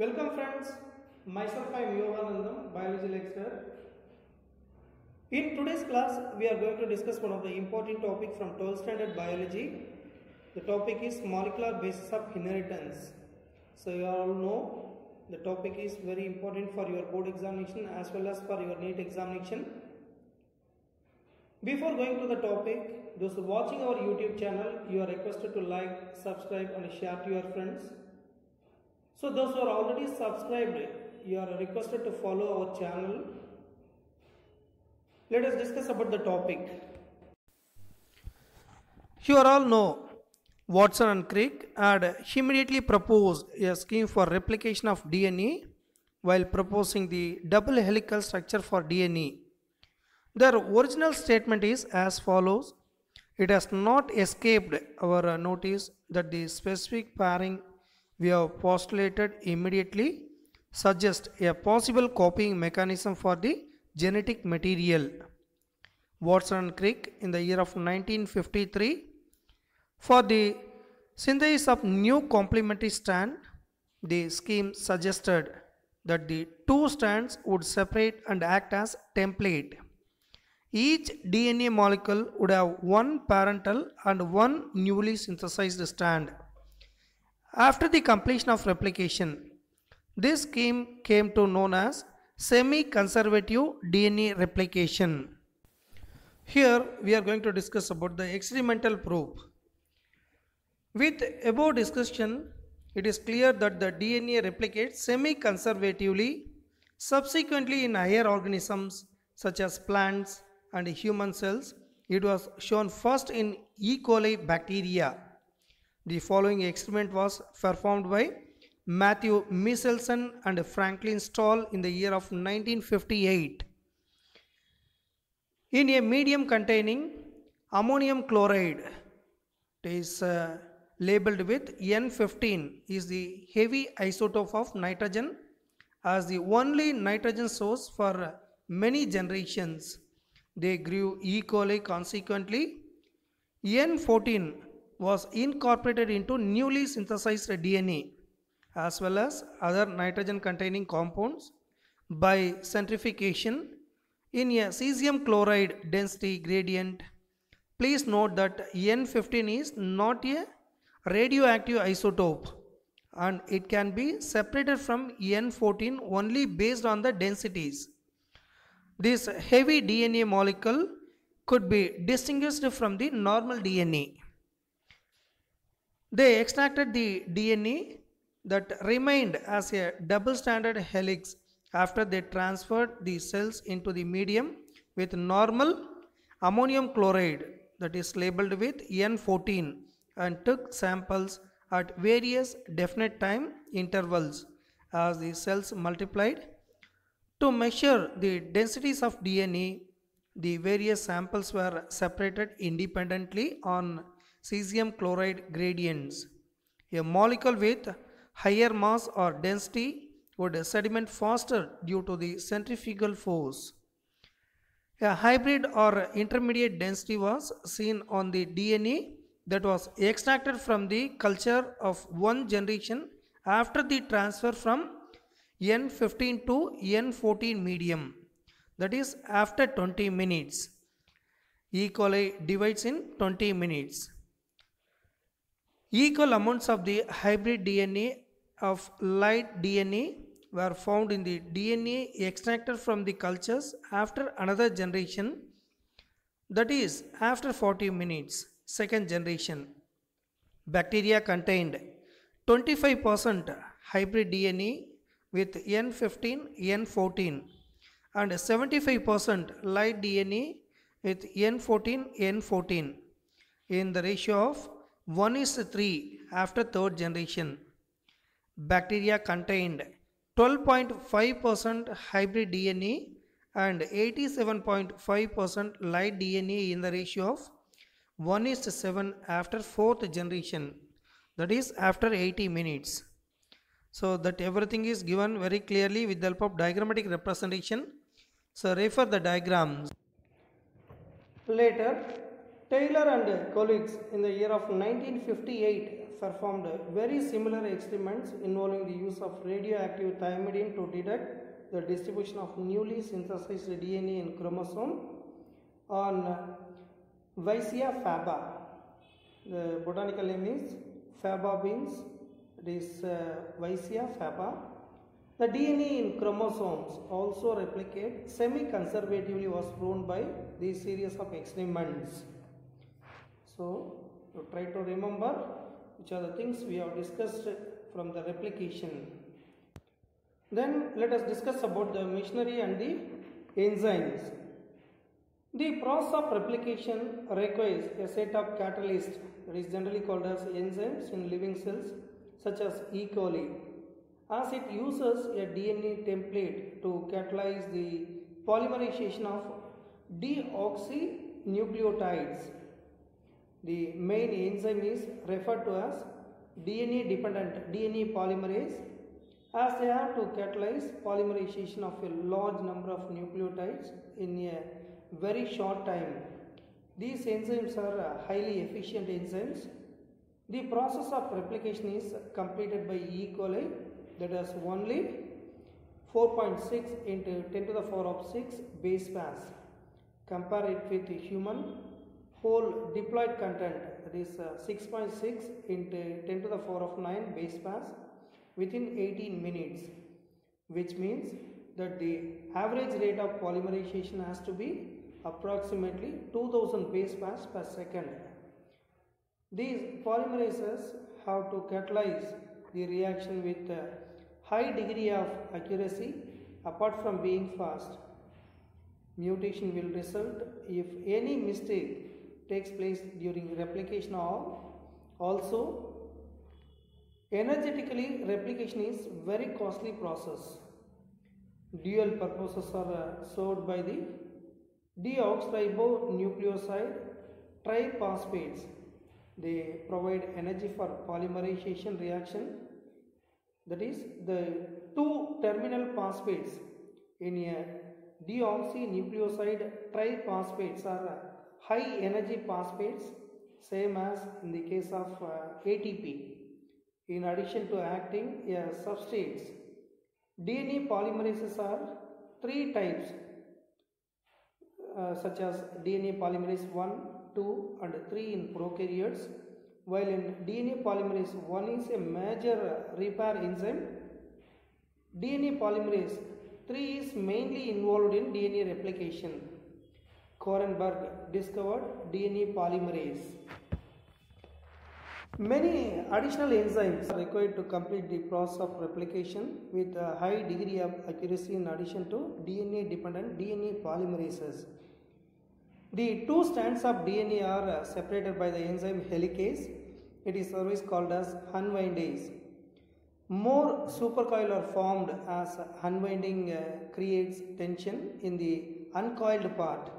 Welcome friends, myself I am Yoganandam, biology lecturer. In today's class, we are going to discuss one of the important topic from 12th standard biology. The topic is molecular basis of inheritance. So you all know the topic is very important for your board examination as well as for your NEET examination. Before going to the topic, those watching our YouTube channel, you are requested to like, subscribe and share to your friends. So those who are already subscribed, you are requested to follow our channel. Let us discuss about the topic. You all know Watson and Crick had immediately proposed a scheme for replication of DNA while proposing the double helical structure for DNA. Their original statement is as follows. It has not escaped our notice that the specific pairing we have postulated immediately suggests a possible copying mechanism for the genetic material. Watson and Crick in the year of 1953 for the synthesis of new complementary strand, the scheme suggested that the two strands would separate and act as template. Each DNA molecule would have one parental and one newly synthesized strand. After the completion of replication, this scheme came to known as semi-conservative DNA replication. Here we are going to discuss about the experimental proof. With above discussion, it is clear that the DNA replicates semi-conservatively. Subsequently, in higher organisms such as plants and human cells, it was shown first in E. coli bacteria. The following experiment was performed by Matthew Michelson and Franklin Stahl in the year of 1958. In a medium containing ammonium chloride, it is labeled with N15 is the heavy isotope of nitrogen as the only nitrogen source for many generations. They grew E. coli consequently. N14 was incorporated into newly synthesized DNA as well as other nitrogen containing compounds by centrifugation in a cesium chloride density gradient. Please note that N15 is not a radioactive isotope and it can be separated from N14 only based on the densities. This heavy DNA molecule could be distinguished from the normal DNA. They extracted the DNA that remained as a double-stranded helix after they transferred the cells into the medium with normal ammonium chloride that is labeled with N14 and took samples at various definite time intervals as the cells multiplied. To measure the densities of DNA, the various samples were separated independently on cesium chloride gradients. A molecule with higher mass or density would sediment faster due to the centrifugal force. A hybrid or intermediate density was seen on the DNA that was extracted from the culture of one generation after the transfer from N15 to N14 medium, that is after 20 minutes. E. coli divides in 20 minutes. Equal amounts of the hybrid DNA of light DNA were found in the DNA extracted from the cultures after another generation, that is after 40 minutes, second generation. Bacteria contained 25% hybrid DNA with N15, N14 and 75% light DNA with N14, N14 in the ratio of 1:3 after third generation. Bacteria contained 12.5% hybrid DNA and 87.5% light DNA in the ratio of 1:7 after fourth generation, that is after 80 minutes. So that everything is given very clearly with the help of diagrammatic representation. So refer the diagrams. Later, Taylor and colleagues in the year of 1958 performed very similar experiments involving the use of radioactive thymidine to detect the distribution of newly synthesized DNA in chromosome on Weissia faba. The botanical name is faba beans. It is Weissia faba. The DNA in chromosomes also replicate semi-conservatively was proven by this series of experiments. So, to try to remember which are the things we have discussed from the replication. Then let us discuss about the machinery and the enzymes. The process of replication requires a set of catalysts that is generally called as enzymes in living cells such as E. coli, as it uses a DNA template to catalyze the polymerization of deoxynucleotides. The main enzyme is referred to as DNA dependent DNA polymerase, as they have to catalyze polymerization of a large number of nucleotides in a very short time. These enzymes are highly efficient enzymes. The process of replication is completed by E. coli, that has only 4.6 into 10 to the power of 6 base pairs. Compare it with human whole diploid content, that is 6.6 into 10 to the power of 9 base pairs within 18 minutes, which means that the average rate of polymerization has to be approximately 2000 base pairs per second. These polymerases have to catalyze the reaction with a high degree of accuracy apart from being fast. Mutation will result if any mistake takes place during replication, or also energetically replication is very costly process. Dual purposes are served by the deoxyribonucleoside triphosphates. They provide energy for polymerization reaction, that is the two terminal phosphates in a deoxynucleoside triphosphates are high energy phosphates, same as in the case of ATP. In addition to acting as substrates, DNA polymerases are three types such as DNA polymerase 1, 2 and 3 in prokaryotes, while in DNA polymerase 1 is a major repair enzyme. DNA polymerase 3 is mainly involved in DNA replication. Kohrenberg discovered DNA polymerase. Many additional enzymes are required to complete the process of replication with a high degree of accuracy in addition to DNA dependent DNA polymerases. The two strands of DNA are separated by the enzyme helicase. It is otherwise called as unwindase. More supercoil are formed as unwinding creates tension in the uncoiled part.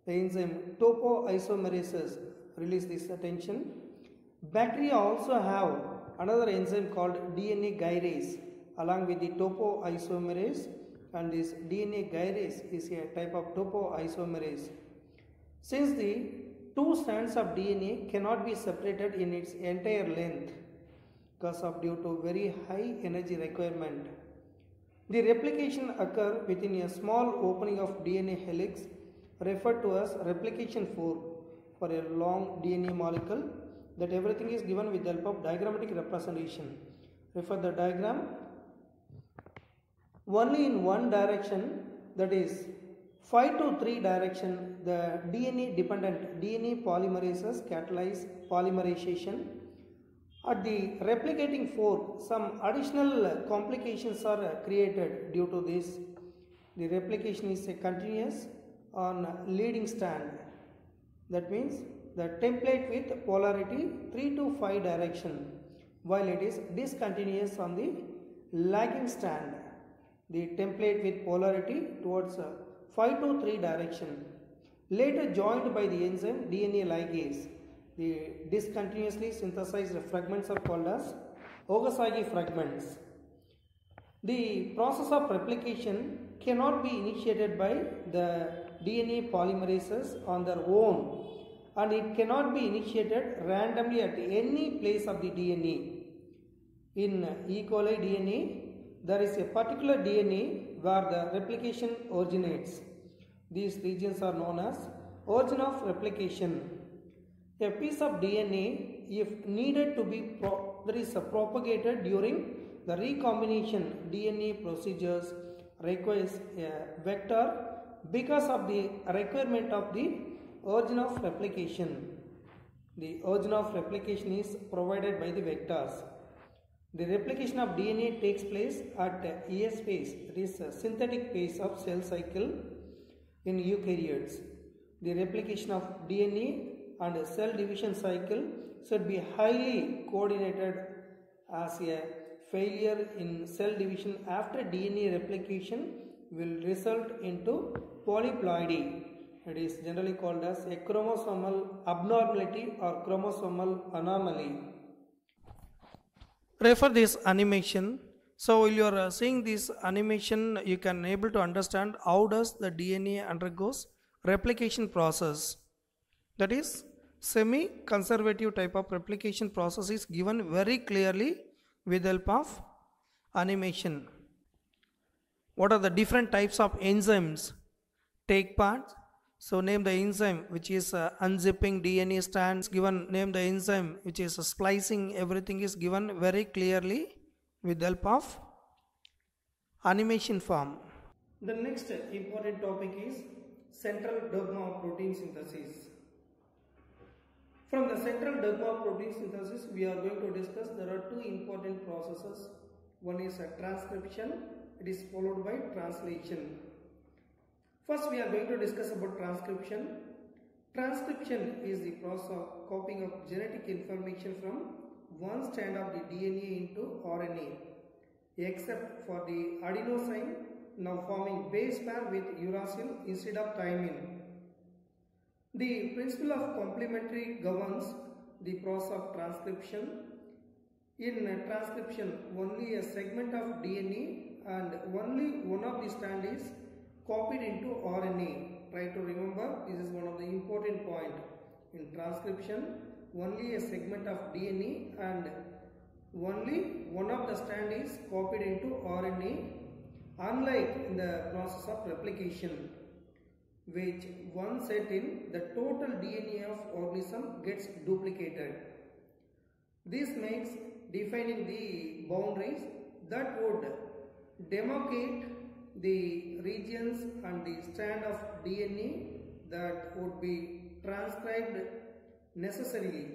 The enzyme topoisomerases release this tension. Bacteria also have another enzyme called DNA gyrase along with the topoisomerase, and this DNA gyrase is a type of topoisomerase. Since the two strands of DNA cannot be separated in its entire length because of due to very high energy requirement, the replication occur within a small opening of DNA helix referred to as replication fork for a long DNA molecule. That everything is given with the help of diagrammatic representation. Refer the diagram. Only in one direction, that is 5 to 3 direction, the DNA dependent DNA polymerases catalyze polymerization. At the replicating fork, some additional complications are created due to this. The replication is a continuous on leading strand. That means the template with polarity 3 to 5 direction, while it is discontinuous on the lagging strand. The template with polarity towards 5 to 3 direction, later joined by the enzyme DNA ligase. The discontinuously synthesized fragments are called as Ogasaki fragments. The process of replication cannot be initiated by the DNA polymerases on their own, and it cannot be initiated randomly at any place of the DNA. In E. coli DNA, there is a particular DNA where the replication originates. These regions are known as origin of replication. A piece of DNA, if needed to be propagated during the recombination DNA procedures, requires a vector because of the requirement of the origin of replication. The origin of replication is provided by the vectors. The replication of DNA takes place at S phase, that is a synthetic phase of cell cycle in eukaryotes. The replication of DNA and cell division cycle should be highly coordinated, as a failure in cell division after DNA replication will result into polyploidy. It is generally called as a chromosomal abnormality or chromosomal anomaly. Refer this animation. So while you are seeing this animation, you can able to understand how does the DNA undergoes replication process. That is, semi-conservative type of replication process is given very clearly with the help of animation. What are the different types of enzymes take part? So name the enzyme which is unzipping DNA strands, given. Name the enzyme which is splicing, everything is given very clearly with the help of animation form. The next important topic is central dogma of protein synthesis. From the central dogma of protein synthesis, we are going to discuss there are two important processes. One is transcription, it is followed by translation. First, we are going to discuss about transcription. Transcription is the process of copying of genetic information from one strand of the DNA into RNA, except for the adenosine now forming base pair with uracil instead of thymine. The principle of complementary governs the process of transcription. In transcription, only a segment of DNA and only one of the strand is copied into RNA. Try to remember, this is one of the important point. In transcription, only a segment of DNA and only one of the strand is copied into RNA, unlike in the process of replication, which once set in, the total DNA of organism gets duplicated. This makes defining the boundaries that would demarcate the regions and the strand of DNA that would be transcribed necessarily.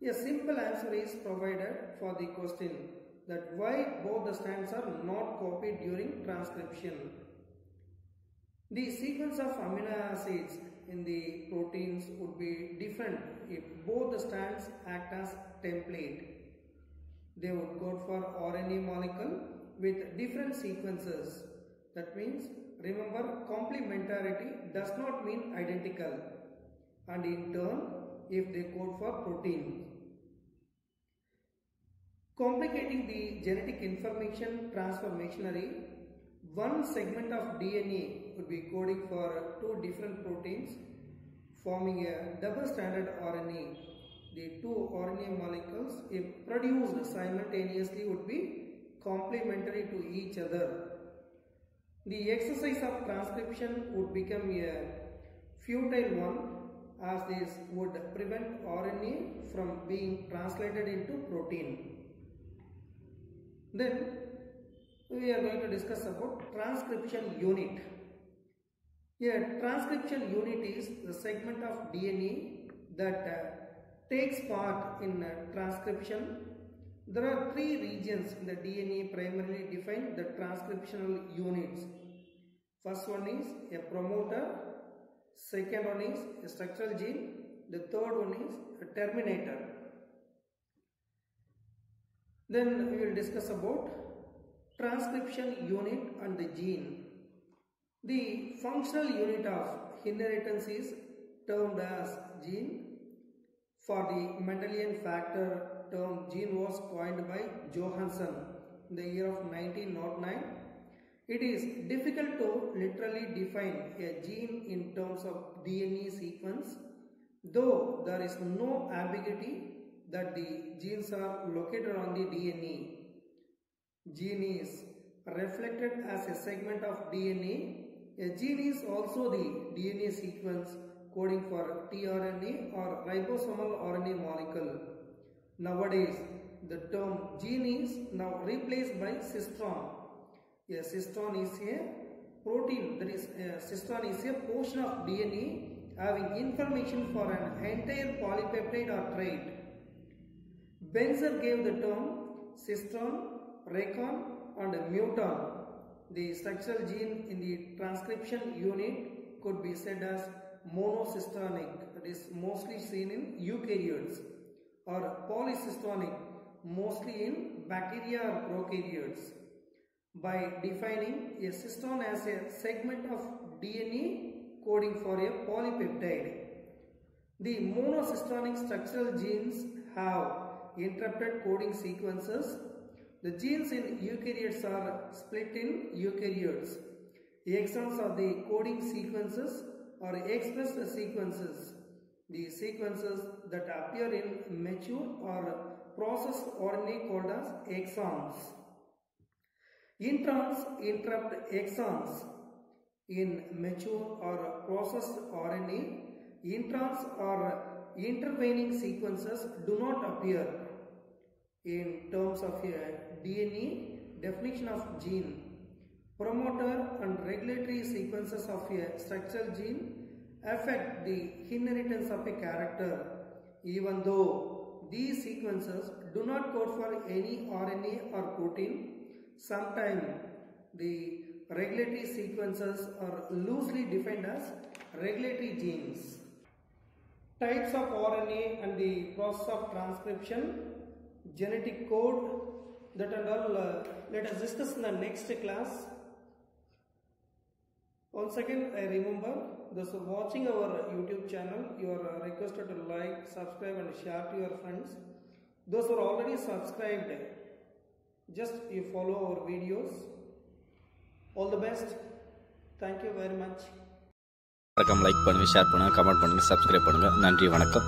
A simple answer is provided for the question that why both the strands are not copied during transcription. The sequence of amino acids in the proteins would be different if both the strands act as template. They would code for RNA molecule with different sequences. That means, remember, complementarity does not mean identical, and in turn, if they code for protein. Complicating the genetic information transfer machinery, one segment of DNA would be coding for two different proteins, forming a double-stranded RNA. The two RNA molecules, if produced simultaneously, would be complementary to each other. The exercise of transcription would become a futile one, as this would prevent RNA from being translated into protein. Then we are going to discuss about transcription unit. A transcription unit is the segment of DNA that takes part in transcription. There are three regions in the DNA primarily define the transcriptional units. First one is a promoter, second one is a structural gene, the third one is a terminator. Then we will discuss about transcription unit and the gene. The functional unit of inheritance is termed as gene. For the Mendelian factor term, gene was coined by Johansson in the year of 1909. It is difficult to literally define a gene in terms of DNA sequence, though there is no ambiguity that the genes are located on the DNA. Gene is reflected as a segment of DNA. A gene is also the DNA sequence coding for tRNA or ribosomal RNA molecule. Nowadays, the term gene is now replaced by cistron. A cistron is a protein, that is, cistron is a portion of DNA having information for an entire polypeptide or trait. Benzer gave the term cistron, recon and muton. The structural gene in the transcription unit could be said as monocistronic, that is mostly seen in eukaryotes, or polycistronic, mostly in bacteria or prokaryotes. By defining a cistron as a segment of DNA coding for a polypeptide. The monocistronic structural genes have interrupted coding sequences. The genes in eukaryotes are split in eukaryotes. Exons are the coding sequences or expressed sequences. The sequences that appear in mature or processed RNA called as exons. Introns interrupt exons in mature or processed RNA. Introns or intervening sequences do not appear. In terms of a DNA definition of gene, promoter and regulatory sequences of a structural gene affect the inheritance of a character, even though these sequences do not code for any RNA or protein. Sometimes the regulatory sequences are loosely defined as regulatory genes. Types of RNA and the process of transcription, genetic code, that and all let us discuss in the next class. Once again, I remember those who are watching our YouTube channel, you are requested to like, subscribe and share to your friends. Those who are already subscribed, just you follow our videos. All the best. Thank you very much. Like பண்ணுங்க, share பண்ணுங்க, comment பண்ணுங்க, subscribe பண்ணுங்க. நன்றி, வணக்கம்.